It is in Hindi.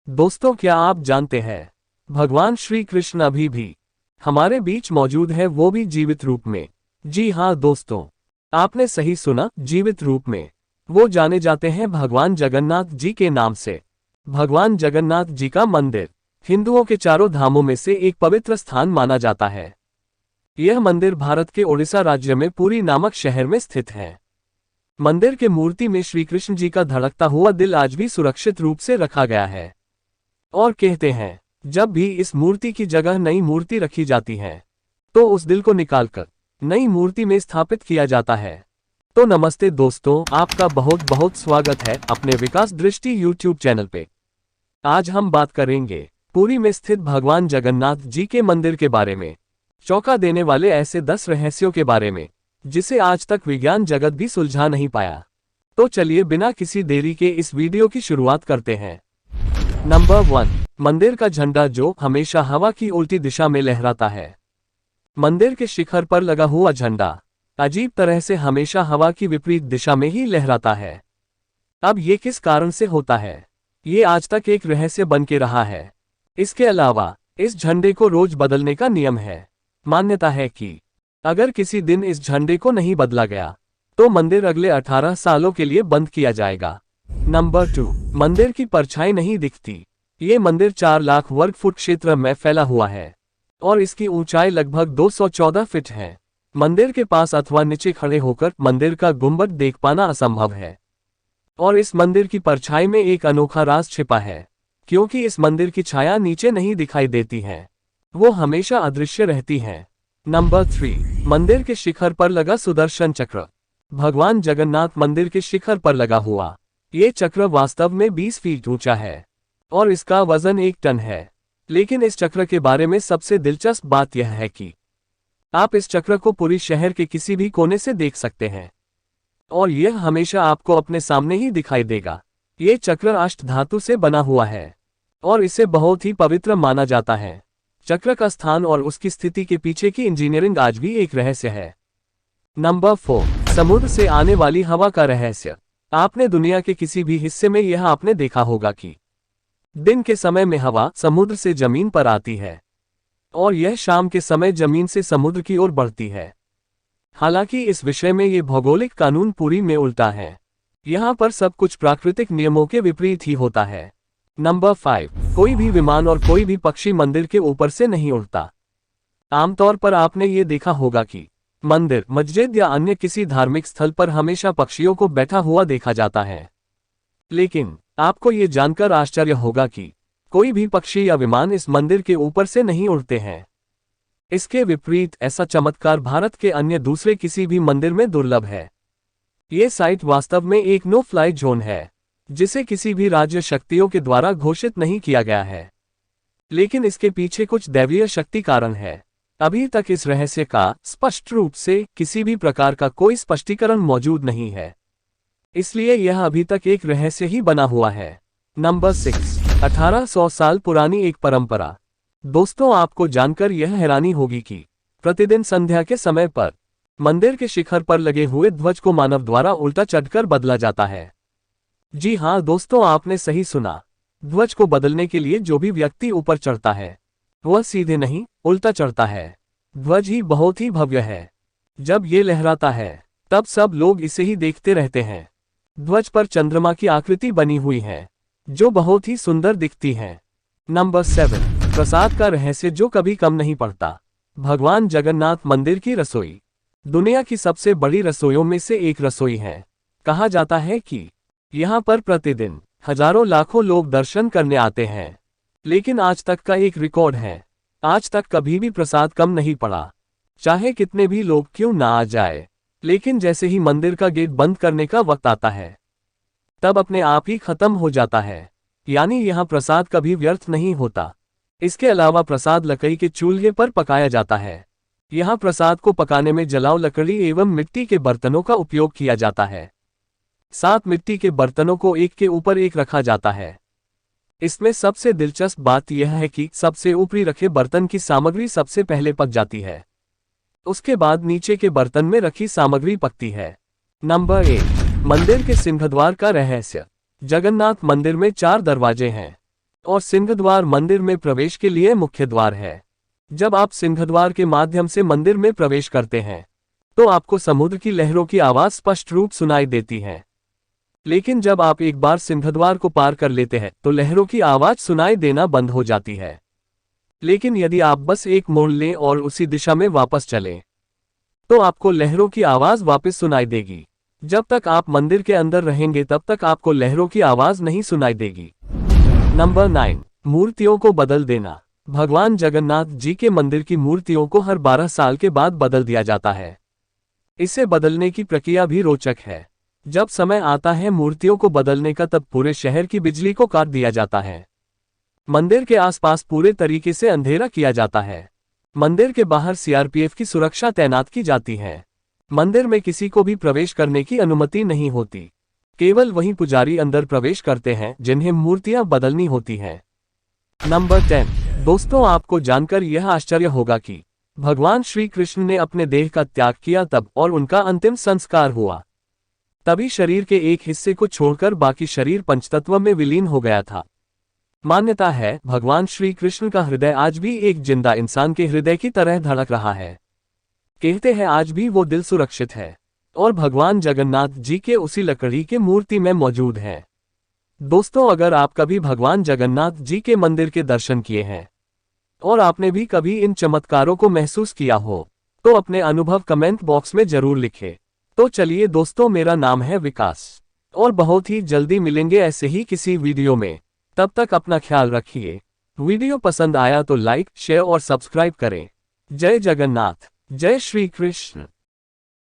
दोस्तों, क्या आप जानते हैं भगवान श्री कृष्ण अभी भी हमारे बीच मौजूद है, वो भी जीवित रूप में। जी हाँ दोस्तों, आपने सही सुना, जीवित रूप में। वो जाने जाते हैं भगवान जगन्नाथ जी के नाम से। भगवान जगन्नाथ जी का मंदिर हिंदुओं के चारों धामों में से एक पवित्र स्थान माना जाता है। यह मंदिर भारत के ओडिशा राज्य में पुरी नामक शहर में स्थित है। मंदिर के मूर्ति में श्री कृष्ण जी का धड़कता हुआ दिल आज भी सुरक्षित रूप से रखा गया है। और कहते हैं, जब भी इस मूर्ति की जगह नई मूर्ति रखी जाती है तो उस दिल को निकालकर नई मूर्ति में स्थापित किया जाता है। तो नमस्ते दोस्तों, आपका बहुत बहुत स्वागत है अपने विकास दृष्टि यूट्यूब चैनल पे। आज हम बात करेंगे पुरी में स्थित भगवान जगन्नाथ जी के मंदिर के बारे में, चौंका देने वाले ऐसे 10 रहस्यों के बारे में जिसे आज तक विज्ञान जगत भी सुलझा नहीं पाया। तो चलिए बिना किसी देरी के इस वीडियो की शुरुआत करते हैं। नंबर 1, मंदिर का झंडा जो हमेशा हवा की उल्टी दिशा में लहराता है। मंदिर के शिखर पर लगा हुआ झंडा अजीब तरह से हमेशा हवा की विपरीत दिशा में ही लहराता है। अब ये किस कारण से होता है, ये आज तक एक रहस्य बन के रहा है। इसके अलावा इस झंडे को रोज बदलने का नियम है। मान्यता है कि अगर किसी दिन इस झंडे को नहीं बदला गया तो मंदिर अगले 18 सालों के लिए बंद किया जाएगा। नंबर 2, मंदिर की परछाई नहीं दिखती। ये मंदिर 4 लाख वर्ग फुट क्षेत्र में फैला हुआ है और इसकी ऊंचाई लगभग 214 फीट है। मंदिर के पास अथवा नीचे खड़े होकर मंदिर का गुंबद देख पाना असंभव है। और इस मंदिर की परछाई में एक अनोखा राज छिपा है, क्योंकि इस मंदिर की छाया नीचे नहीं दिखाई देती है, वो हमेशा अदृश्य रहती है। नंबर 3, मंदिर के शिखर पर लगा सुदर्शन चक्र। भगवान जगन्नाथ मंदिर के शिखर पर लगा हुआ ये चक्र वास्तव में 20 फीट ऊंचा है और इसका वजन 1 टन है। लेकिन इस चक्र के बारे में सबसे दिलचस्प बात यह है कि आप इस चक्र को पूरी शहर के किसी भी कोने से देख सकते हैं और यह हमेशा आपको अपने सामने ही दिखाई देगा। ये चक्र अष्टधातु से बना हुआ है और इसे बहुत ही पवित्र माना जाता है। चक्र का स्थान और उसकी स्थिति के पीछे की इंजीनियरिंग आज भी एक रहस्य है। नंबर 4, समुद्र से आने वाली हवा का रहस्य। आपने दुनिया के किसी भी हिस्से में यह आपने देखा होगा कि दिन के समय में हवा समुद्र से जमीन पर आती है और यह शाम के समय जमीन से समुद्र की ओर बढ़ती है। हालांकि इस विषय में ये भौगोलिक कानून पूरी में उल्टा है। यहाँ पर सब कुछ प्राकृतिक नियमों के विपरीत ही होता है। नंबर 5, कोई भी विमान और कोई भी पक्षी मंदिर के ऊपर से नहीं उड़ता। आमतौर पर आपने ये देखा होगा कि मंदिर, मस्जिद या अन्य किसी धार्मिक स्थल पर हमेशा पक्षियों को बैठा हुआ देखा जाता है। लेकिन आपको ये जानकर आश्चर्य होगा कि कोई भी पक्षी या विमान इस मंदिर के ऊपर से नहीं उड़ते हैं। इसके विपरीत ऐसा चमत्कार भारत के अन्य दूसरे किसी भी मंदिर में दुर्लभ है। ये साइट वास्तव में एक नो फ्लाई जोन है, जिसे किसी भी राज्य शक्तियों के द्वारा घोषित नहीं किया गया है। लेकिन इसके पीछे कुछ दैवीय शक्ति कारण है। अभी तक इस रहस्य का स्पष्ट रूप से किसी भी प्रकार का कोई स्पष्टीकरण मौजूद नहीं है, इसलिए यह अभी तक एक रहस्य ही बना हुआ है। नंबर 6, 1800 साल पुरानी एक परंपरा। दोस्तों, आपको जानकर यह हैरानी होगी कि प्रतिदिन संध्या के समय पर मंदिर के शिखर पर लगे हुए ध्वज को मानव द्वारा उल्टा चढ़कर बदला जाता है। जी हाँ दोस्तों, आपने सही सुना। ध्वज को बदलने के लिए जो भी व्यक्ति ऊपर चढ़ता है वह सीधे नहीं, उल्टा चढ़ता है। ध्वज ही बहुत ही भव्य है। जब ये लहराता है तब सब लोग इसे ही देखते रहते हैं। ध्वज पर चंद्रमा की आकृति बनी हुई है जो बहुत ही सुंदर दिखती है। नंबर 7, प्रसाद का रहस्य जो कभी कम नहीं पड़ता। भगवान जगन्नाथ मंदिर की रसोई दुनिया की सबसे बड़ी रसोइयों में से एक रसोई है। कहा जाता है कि यहाँ पर प्रतिदिन हजारों लाखों लोग दर्शन करने आते हैं। लेकिन आज तक का एक रिकॉर्ड है, आज तक कभी भी प्रसाद कम नहीं पड़ा, चाहे कितने भी लोग क्यों ना आ जाए। लेकिन जैसे ही मंदिर का गेट बंद करने का वक्त आता है तब अपने आप ही खत्म हो जाता है। यानी यहाँ प्रसाद कभी व्यर्थ नहीं होता। इसके अलावा प्रसाद लकड़ी के चूल्हे पर पकाया जाता है। यहाँ प्रसाद को पकाने में जलाऊ लकड़ी एवं मिट्टी के बर्तनों का उपयोग किया जाता है। 7 मिट्टी के बर्तनों को एक के ऊपर एक रखा जाता है। इसमें सबसे दिलचस्प बात यह है कि सबसे ऊपरी रखे बर्तन की सामग्री सबसे पहले पक जाती है, उसके बाद नीचे के बर्तन में रखी सामग्री पकती है। नंबर 8, मंदिर के सिंहद्वार का रहस्य। जगन्नाथ मंदिर में 4 दरवाजे हैं। और सिंहद्वार मंदिर में प्रवेश के लिए मुख्य द्वार है। जब आप सिंहद्वार के माध्यम से मंदिर में प्रवेश करते हैं तो आपको समुद्र की लहरों की आवाज स्पष्ट रूप सुनाई देती है। लेकिन जब आप एक बार सिंहद्वार को पार कर लेते हैं तो लहरों की आवाज सुनाई देना बंद हो जाती है। लेकिन यदि आप बस एक मोड़ लें और उसी दिशा में वापस चलें तो आपको लहरों की आवाज वापस सुनाई देगी। जब तक आप मंदिर के अंदर रहेंगे तब तक आपको लहरों की आवाज नहीं सुनाई देगी। नंबर 9, मूर्तियों को बदल देना। भगवान जगन्नाथ जी के मंदिर की मूर्तियों को हर 12 साल के बाद बदल दिया जाता है। इसे बदलने की प्रक्रिया भी रोचक है। जब समय आता है मूर्तियों को बदलने का तब पूरे शहर की बिजली को काट दिया जाता है। मंदिर के आसपास पूरे तरीके से अंधेरा किया जाता है। मंदिर के बाहर सीआरपीएफ की सुरक्षा तैनात की जाती है। मंदिर में किसी को भी प्रवेश करने की अनुमति नहीं होती। केवल वही पुजारी अंदर प्रवेश करते हैं जिन्हें मूर्तियां बदलनी होती हैं। नंबर 10, दोस्तों आपको जानकर यह आश्चर्य होगा कि भगवान श्री कृष्ण ने अपने देह का त्याग किया तब और उनका अंतिम संस्कार हुआ तभी शरीर के एक हिस्से को छोड़कर बाकी शरीर पंचतत्व में विलीन हो गया था। मान्यता है भगवान श्री कृष्ण का हृदय आज भी एक जिंदा इंसान के हृदय की तरह धड़क रहा है। कहते हैं आज भी वो दिल सुरक्षित है और भगवान जगन्नाथ जी के उसी लकड़ी के मूर्ति में मौजूद है। दोस्तों अगर आप कभी भगवान जगन्नाथ जी के मंदिर के दर्शन किए हैं और आपने भी कभी इन चमत्कारों को महसूस किया हो तो अपने अनुभव कमेंट बॉक्स में जरूर लिखें। तो चलिए दोस्तों, मेरा नाम है विकास और बहुत ही जल्दी मिलेंगे ऐसे ही किसी वीडियो में। तब तक अपना ख्याल रखिए। वीडियो पसंद आया तो लाइक, शेयर और सब्सक्राइब करें। जय जगन्नाथ, जय श्री कृष्ण।